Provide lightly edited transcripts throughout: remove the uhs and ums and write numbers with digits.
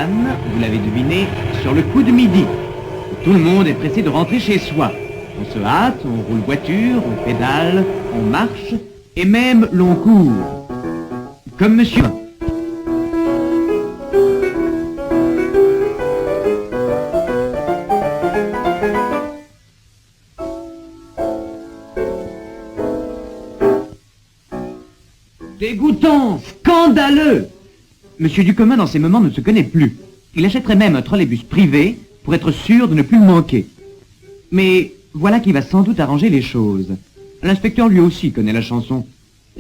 Lausanne, vous l'avez deviné, sur le coup de midi. Tout le monde est pressé de rentrer chez soi. On se hâte, on roule voiture, on pédale, on marche, et même l'on court. Comme monsieur. Dégoûtant, scandaleux. Monsieur Ducommun, dans ces moments, ne se connaît plus. Il achèterait même un trolleybus privé pour être sûr de ne plus le manquer. Mais voilà qui va sans doute arranger les choses. L'inspecteur lui aussi connaît la chanson.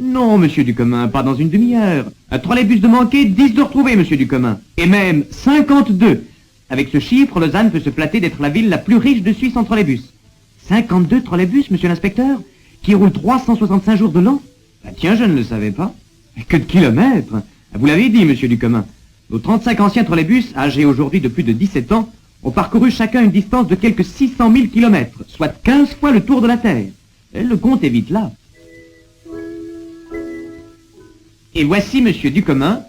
Non, monsieur Ducommun, pas dans une demi-heure. Un trolleybus de manqué, 10 de retrouvé, monsieur Ducommun. Et même 52. Avec ce chiffre, Lausanne peut se flatter d'être la ville la plus riche de Suisse en trolleybus. 52 trolleybus, monsieur l'inspecteur, qui roulent 365 jours de l'an. Ah tiens, je ne le savais pas. Que de kilomètres. Vous l'avez dit, monsieur Ducommun. Nos 35 anciens trolleybus, âgés aujourd'hui de plus de 17 ans, ont parcouru chacun une distance de quelques 600 000 kilomètres, soit 15 fois le tour de la Terre. Et le compte est vite là. Et voici, monsieur Ducommun,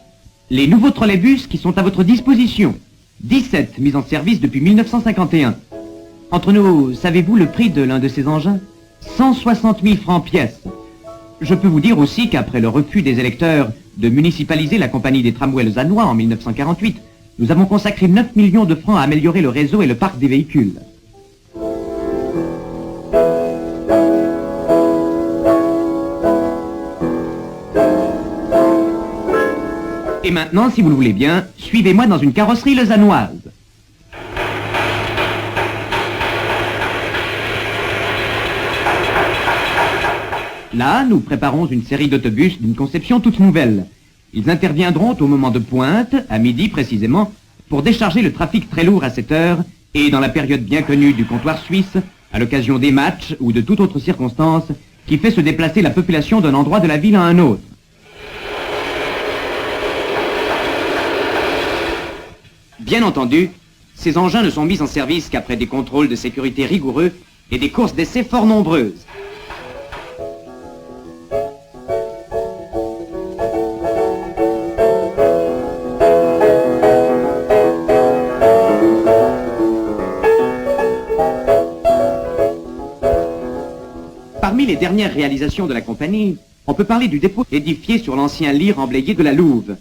les nouveaux trolleybus qui sont à votre disposition. 17 mis en service depuis 1951. Entre nous, savez-vous le prix de l'un de ces engins? 160 000 francs pièce. Je peux vous dire aussi qu'après le refus des électeurs de municipaliser la compagnie des tramways lausannois en 1948, nous avons consacré 9 millions de francs à améliorer le réseau et le parc des véhicules. Et maintenant, si vous le voulez bien, suivez-moi dans une carrosserie lausannoise. Là, nous préparons une série d'autobus d'une conception toute nouvelle. Ils interviendront au moment de pointe, à midi précisément, pour décharger le trafic très lourd à cette heure et dans la période bien connue du comptoir suisse, à l'occasion des matchs ou de toute autre circonstance qui fait se déplacer la population d'un endroit de la ville à un autre. Bien entendu, ces engins ne sont mis en service qu'après des contrôles de sécurité rigoureux et des courses d'essai fort nombreuses. Parmi les dernières réalisations de la compagnie, on peut parler du dépôt édifié sur l'ancien lit remblayé de la Louve.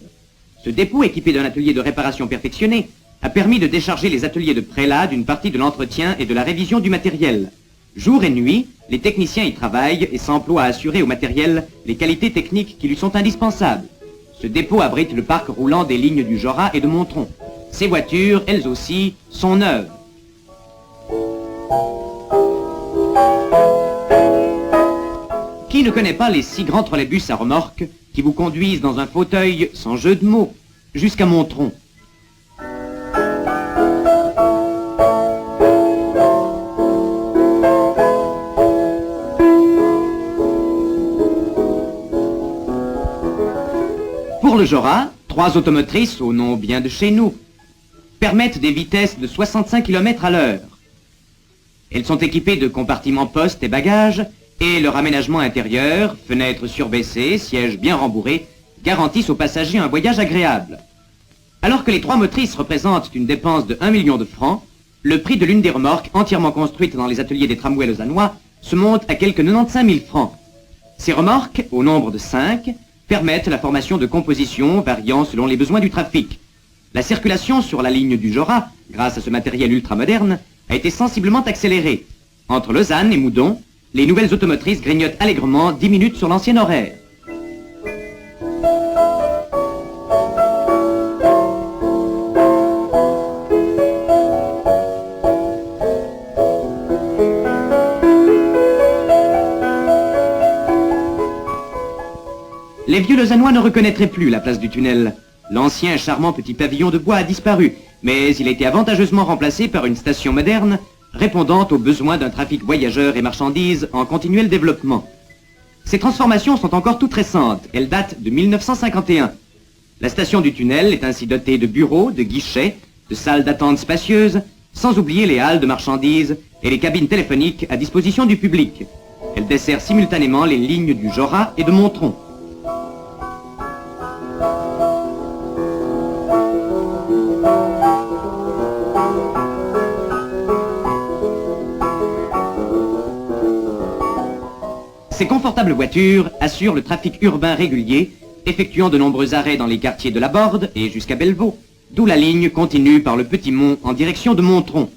Ce dépôt, équipé d'un atelier de réparation perfectionné, a permis de décharger les ateliers de prélat d'une partie de l'entretien et de la révision du matériel. Jour et nuit, les techniciens y travaillent et s'emploient à assurer au matériel les qualités techniques qui lui sont indispensables. Ce dépôt abrite le parc roulant des lignes du Jorat et de Montron. Ces voitures, elles aussi, sont neuves. Qui ne connaît pas les 6 grands trolleybus à remorque qui vous conduisent dans un fauteuil, sans jeu de mots, jusqu'à Montron? Pour le Jorat, 3 automotrices, au nom bien de chez nous, permettent des vitesses de 65 km à l'heure. Elles sont équipées de compartiments poste et bagages, et leur aménagement intérieur, fenêtres surbaissées, sièges bien rembourrés, garantissent aux passagers un voyage agréable. Alors que les 3 motrices représentent une dépense de 1 million de francs, le prix de l'une des remorques entièrement construites dans les ateliers des tramways lausannois se monte à quelques 95 000 francs. Ces remorques, au nombre de 5, permettent la formation de compositions variant selon les besoins du trafic. La circulation sur la ligne du Jorat, grâce à ce matériel ultramoderne, a été sensiblement accélérée. Entre Lausanne et Moudon, les nouvelles automotrices grignotent allègrement 10 minutes sur l'ancien horaire. Les vieux Lausannois ne reconnaîtraient plus la place du tunnel. L'ancien charmant petit pavillon de bois a disparu, mais il a été avantageusement remplacé par une station moderne répondant aux besoins d'un trafic voyageurs et marchandises en continuel développement. Ces transformations sont encore toutes récentes, elles datent de 1951. La station du tunnel est ainsi dotée de bureaux, de guichets, de salles d'attente spacieuses, sans oublier les halles de marchandises et les cabines téléphoniques à disposition du public. Elle dessert simultanément les lignes du Jorat et de Montron. confortable voiture assure le trafic urbain régulier, effectuant de nombreux arrêts dans les quartiers de la Borde et jusqu'à Bellevaux, d'où la ligne continue par le Petit Mont en direction de Montron.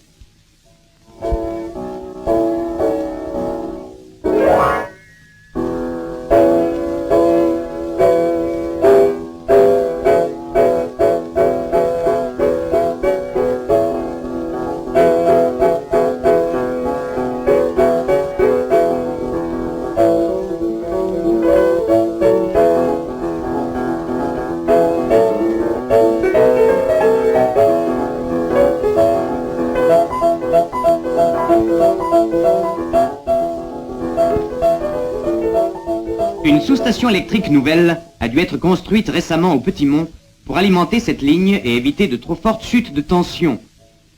Une sous-station électrique nouvelle a dû être construite récemment au Petit Mont pour alimenter cette ligne et éviter de trop fortes chutes de tension.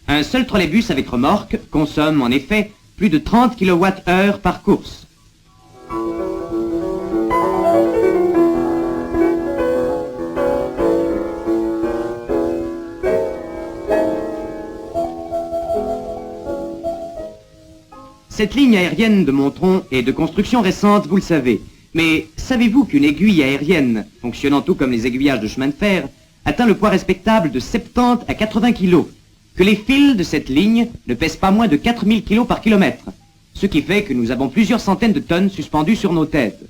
Un seul trolleybus avec remorque consomme en effet plus de 30 kWh par course. Cette ligne aérienne de Montron est de construction récente, vous le savez. Mais savez-vous qu'une aiguille aérienne, fonctionnant tout comme les aiguillages de chemin de fer, atteint le poids respectable de 70 à 80 kg, que les fils de cette ligne ne pèsent pas moins de 4000 kg par kilomètre, ce qui fait que nous avons plusieurs centaines de tonnes suspendues sur nos têtes.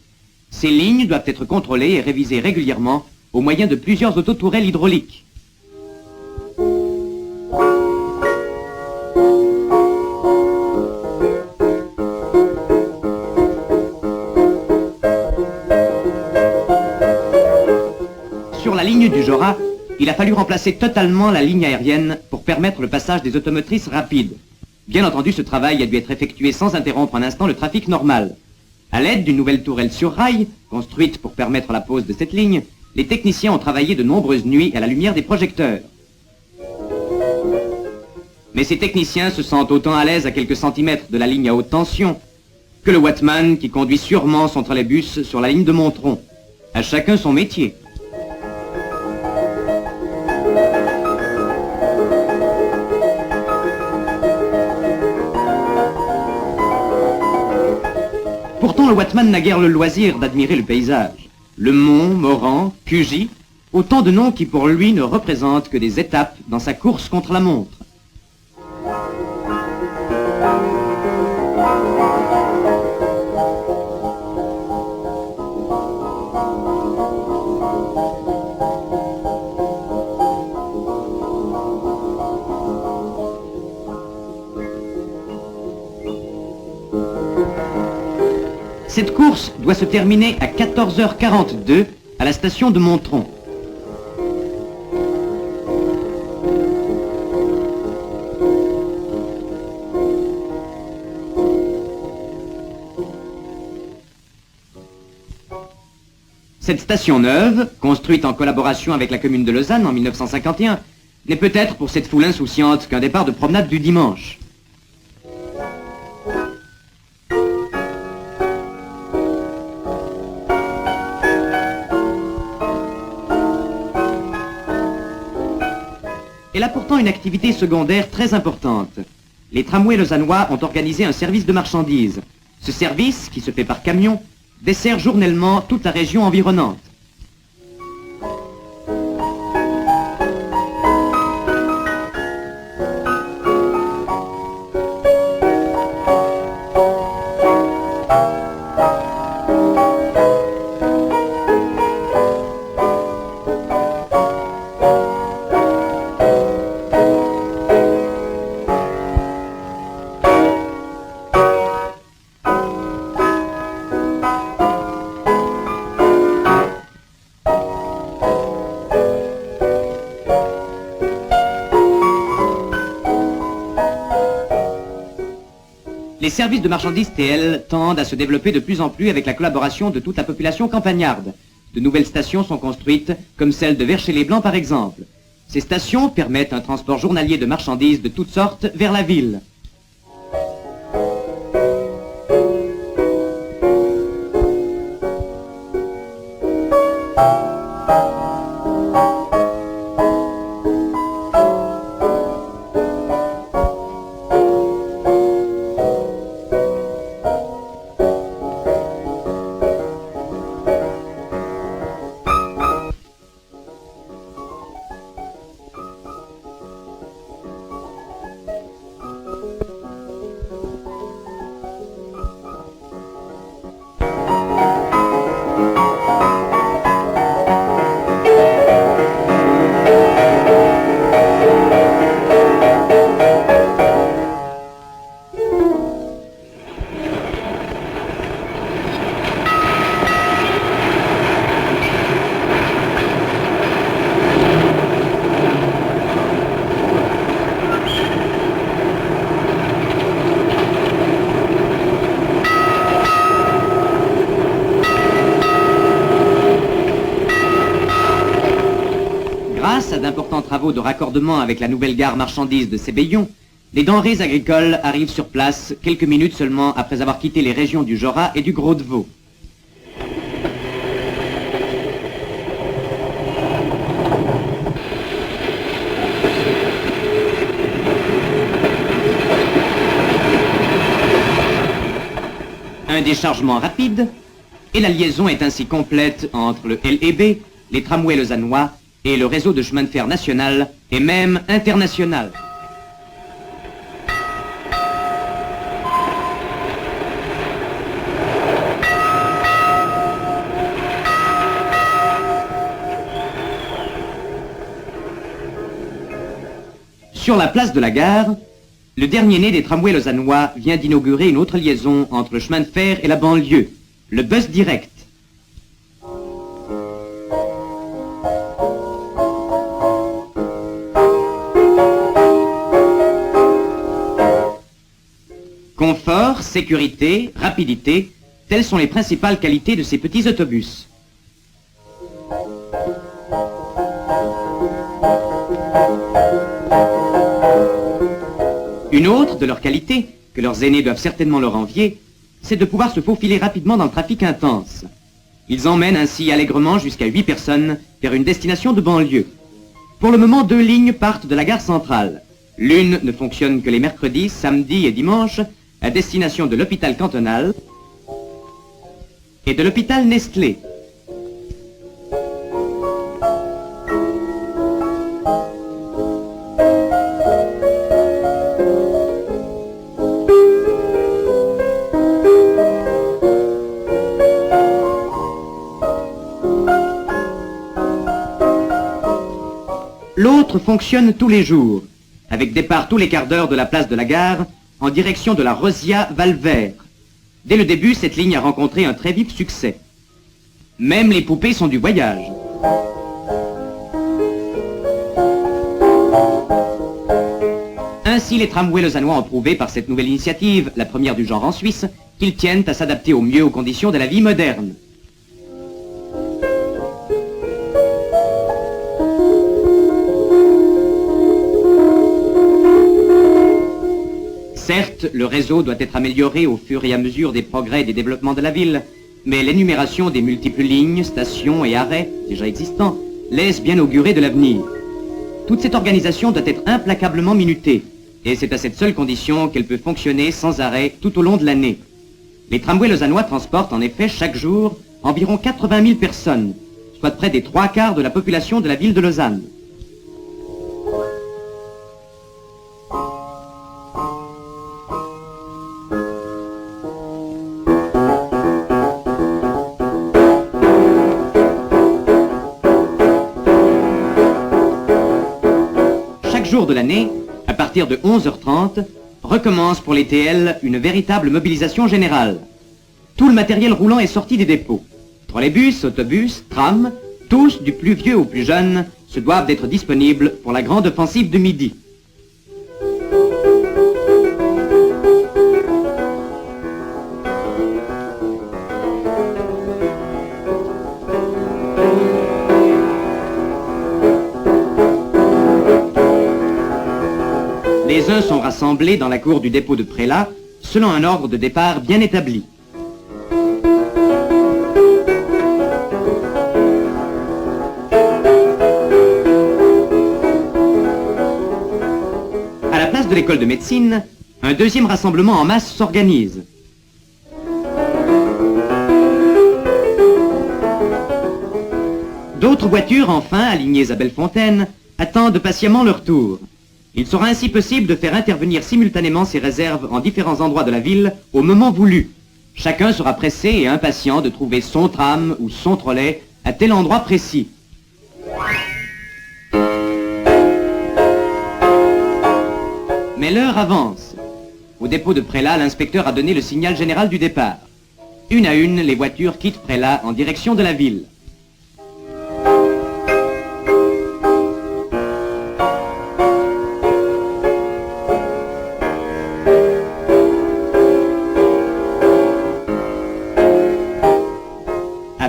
Ces lignes doivent être contrôlées et révisées régulièrement au moyen de plusieurs autotourelles hydrauliques. Sur la ligne du Jorat, il a fallu remplacer totalement la ligne aérienne pour permettre le passage des automotrices rapides. Bien entendu, ce travail a dû être effectué sans interrompre un instant le trafic normal. À l'aide d'une nouvelle tourelle sur rail, construite pour permettre la pose de cette ligne, les techniciens ont travaillé de nombreuses nuits à la lumière des projecteurs. Mais ces techniciens se sentent autant à l'aise à quelques centimètres de la ligne à haute tension que le wattman qui conduit sûrement son trolleybus sur la ligne de Montron. À chacun son métier. Pourtant, le wattman n'a guère le loisir d'admirer le paysage. Le Mont, Morand, Pugy, autant de noms qui pour lui ne représentent que des étapes dans sa course contre la montre. Cette course doit se terminer à 14h42 à la station de Montron. Cette station neuve, construite en collaboration avec la commune de Lausanne en 1951, n'est peut-être pour cette foule insouciante qu'un départ de promenade du dimanche. Elle a pourtant une activité secondaire très importante. Les tramways lausannois ont organisé un service de marchandises. Ce service, qui se fait par camion, dessert journellement toute la région environnante. Les services de marchandises TL tendent à se développer de plus en plus avec la collaboration de toute la population campagnarde. De nouvelles stations sont construites, comme celle de Verchez-les-Blancs par exemple. Ces stations permettent un transport journalier de marchandises de toutes sortes vers la ville. d'importants travaux de raccordement avec la nouvelle gare marchandise de Sébéillon, les denrées agricoles arrivent sur place quelques minutes seulement après avoir quitté les régions du Jorat et du Gros-de-Vaud. Un déchargement rapide, et la liaison est ainsi complète entre le LEB, les tramways lausannois et le réseau de chemin de fer national et même international. Sur la place de la gare, le dernier né des tramways lausannois vient d'inaugurer une autre liaison entre le chemin de fer et la banlieue, le bus direct. Confort, sécurité, rapidité, telles sont les principales qualités de ces petits autobus. Une autre de leurs qualités, que leurs aînés doivent certainement leur envier, c'est de pouvoir se faufiler rapidement dans le trafic intense. Ils emmènent ainsi allègrement jusqu'à 8 personnes vers une destination de banlieue. Pour le moment, 2 lignes partent de la gare centrale. L'une ne fonctionne que les mercredis, samedis et dimanches à destination de l'hôpital cantonal et de l'hôpital Nestlé. L'autre fonctionne tous les jours, avec départ tous les quarts d'heure de la place de la gare, en direction de la Rosia-Valvert. Dès le début, cette ligne a rencontré un très vif succès. Même les poupées sont du voyage. Ainsi, les tramways lausannois ont prouvé par cette nouvelle initiative, la première du genre en Suisse, qu'ils tiennent à s'adapter au mieux aux conditions de la vie moderne. Certes, le réseau doit être amélioré au fur et à mesure des progrès et des développements de la ville, mais l'énumération des multiples lignes, stations et arrêts déjà existants laisse bien augurer de l'avenir. Toute cette organisation doit être implacablement minutée, et c'est à cette seule condition qu'elle peut fonctionner sans arrêt tout au long de l'année. Les tramways lausannois transportent en effet chaque jour environ 80 000 personnes, soit près des 3/4 de la population de la ville de Lausanne. Jour de l'année, à partir de 11h30, recommence pour les TL une véritable mobilisation générale. Tout le matériel roulant est sorti des dépôts. Trolleybus, autobus, trams, tous, du plus vieux au plus jeune, se doivent d'être disponibles pour la grande offensive de midi. Les uns sont rassemblés dans la cour du dépôt de Prélat, selon un ordre de départ bien établi. À la place de l'école de médecine, un deuxième rassemblement en masse s'organise. D'autres voitures, enfin, alignées à Bellefontaine, attendent patiemment leur tour. Il sera ainsi possible de faire intervenir simultanément ces réserves en différents endroits de la ville au moment voulu. Chacun sera pressé et impatient de trouver son tram ou son trolley à tel endroit précis. Mais l'heure avance. Au dépôt de Prélat, l'inspecteur a donné le signal général du départ. Une à une, les voitures quittent Prélat en direction de la ville.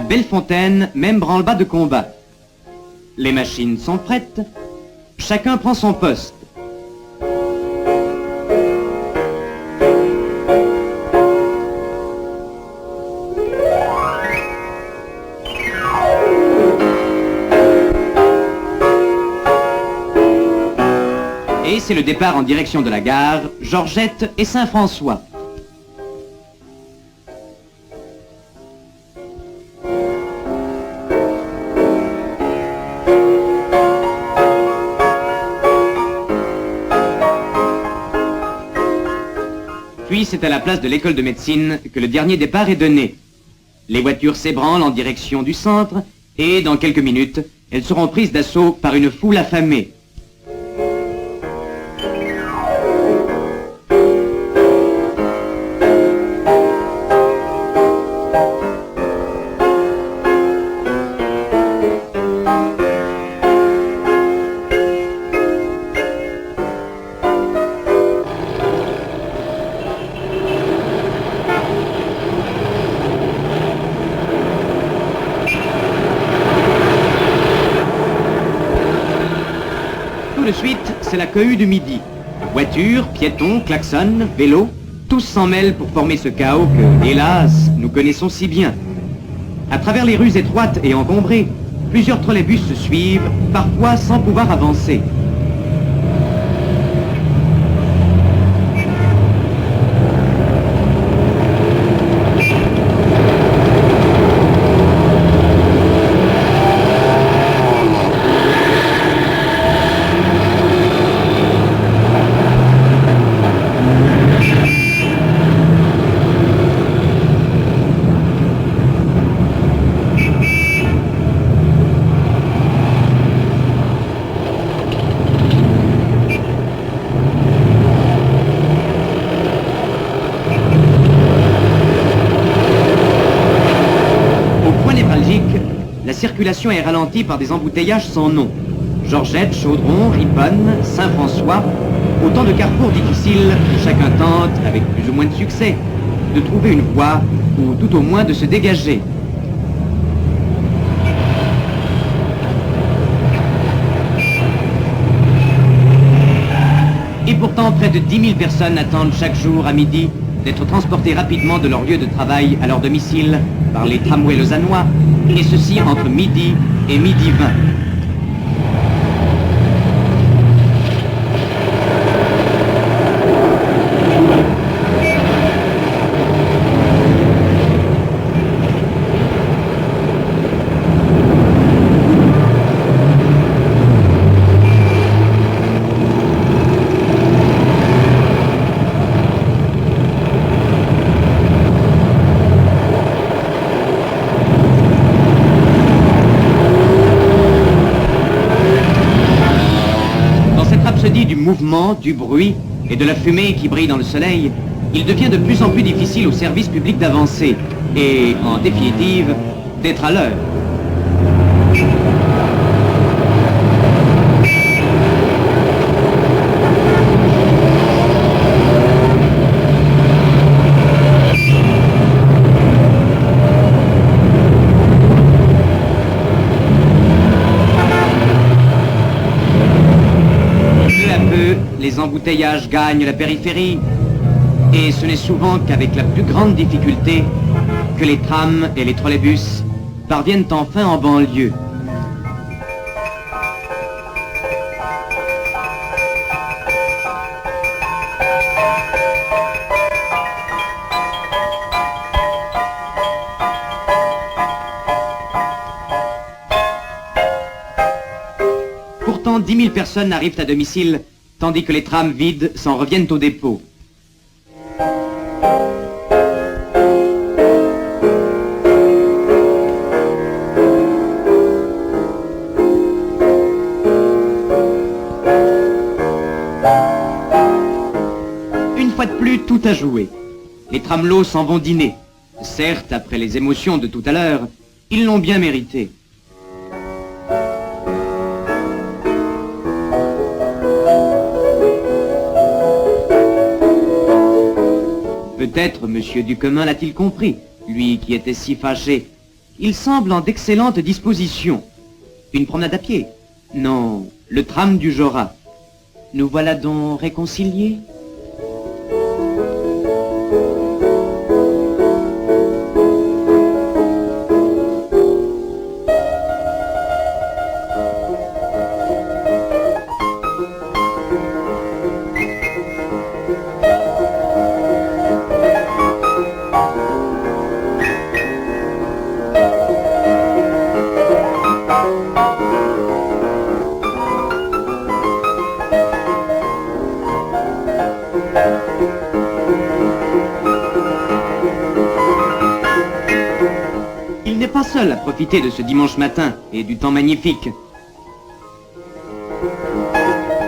Bellefontaine, même branle-bas de combat. Les machines sont prêtes, Chacun prend son poste. Et c'est le départ en direction de la gare, Georgette et Saint-François. Puis c'est à la place de l'école de médecine que le dernier départ est donné. Les voitures s'ébranlent en direction du centre et dans quelques minutes, elles seront prises d'assaut par une foule affamée. De suite, c'est la cohue du midi. Voitures, piétons, klaxons, vélos, tous s'en mêlent pour former ce chaos que, hélas, nous connaissons si bien. À travers les rues étroites et encombrées, plusieurs trolleybus se suivent, parfois sans pouvoir avancer. La circulation est ralentie par des embouteillages sans nom. Georgette, Chaudron, Riponne, Saint-François, autant de carrefours difficiles, chacun tente, avec plus ou moins de succès, de trouver une voie, ou tout au moins de se dégager. Et pourtant, près de 10 000 personnes attendent chaque jour à midi d'être transportées rapidement de leur lieu de travail à leur domicile par les tramways lausannois, et ceci entre midi et midi 20. Du mouvement, du bruit et de la fumée qui brille dans le soleil, il devient de plus en plus difficile au service public d'avancer et, en définitive, d'être à l'heure. Les embouteillages gagnent la périphérie et ce n'est souvent qu'avec la plus grande difficulté que les trams et les trolleybus parviennent enfin en banlieue. Pourtant, 10 000 personnes arrivent à domicile tandis que les trams vides s'en reviennent au dépôt. Une fois de plus, tout a joué. Les tramelots s'en vont dîner. Certes, après les émotions de tout à l'heure, ils l'ont bien mérité. Peut-être Monsieur Duquemin l'a-t-il compris, lui qui était si fâché. Il semble en d'excellentes dispositions. Une promenade à pied, Non, le tram du Jorat. Nous voilà donc réconciliés. Il n'est pas seul à profiter de ce dimanche matin et du temps magnifique.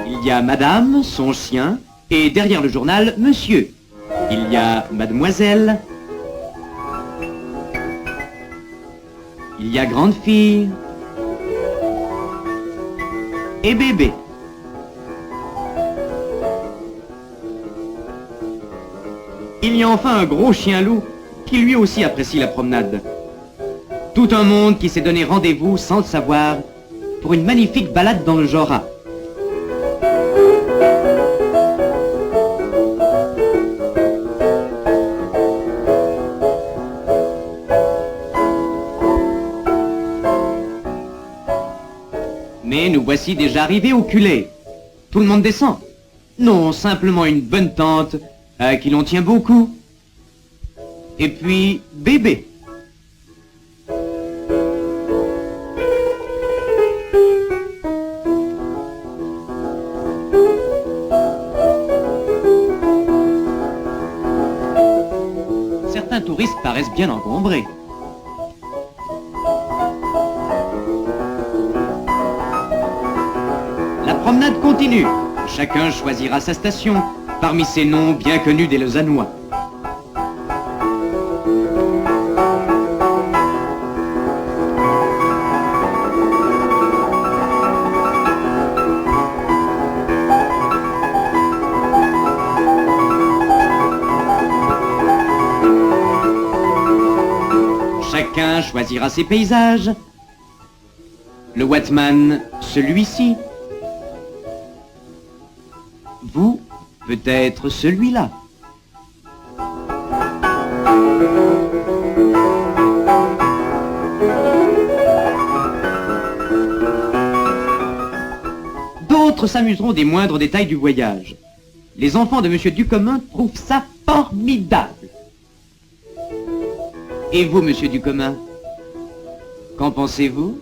Il y a madame, son chien, et derrière le journal, monsieur. Il y a mademoiselle. Il y a grande fille. Et bébé. Il y a enfin un gros chien-loup qui lui aussi apprécie la promenade. Tout un monde qui s'est donné rendez-vous sans le savoir pour une magnifique balade dans le Jorat. Mais nous voici déjà arrivés au culé. Tout le monde descend. Non, simplement une bonne tante à qui l'on tient beaucoup. Et puis, bébé. Certains touristes paraissent bien encombrés. La promenade continue. Chacun choisira sa station, parmi ces noms bien connus des Lausannois. Chacun choisira ses paysages. Le Watman, celui-ci. Vous, peut-être celui-là. D'autres s'amuseront des moindres détails du voyage. Les enfants de Monsieur Ducommun trouvent ça formidable. Et vous, Monsieur Ducommun, qu'en pensez-vous ?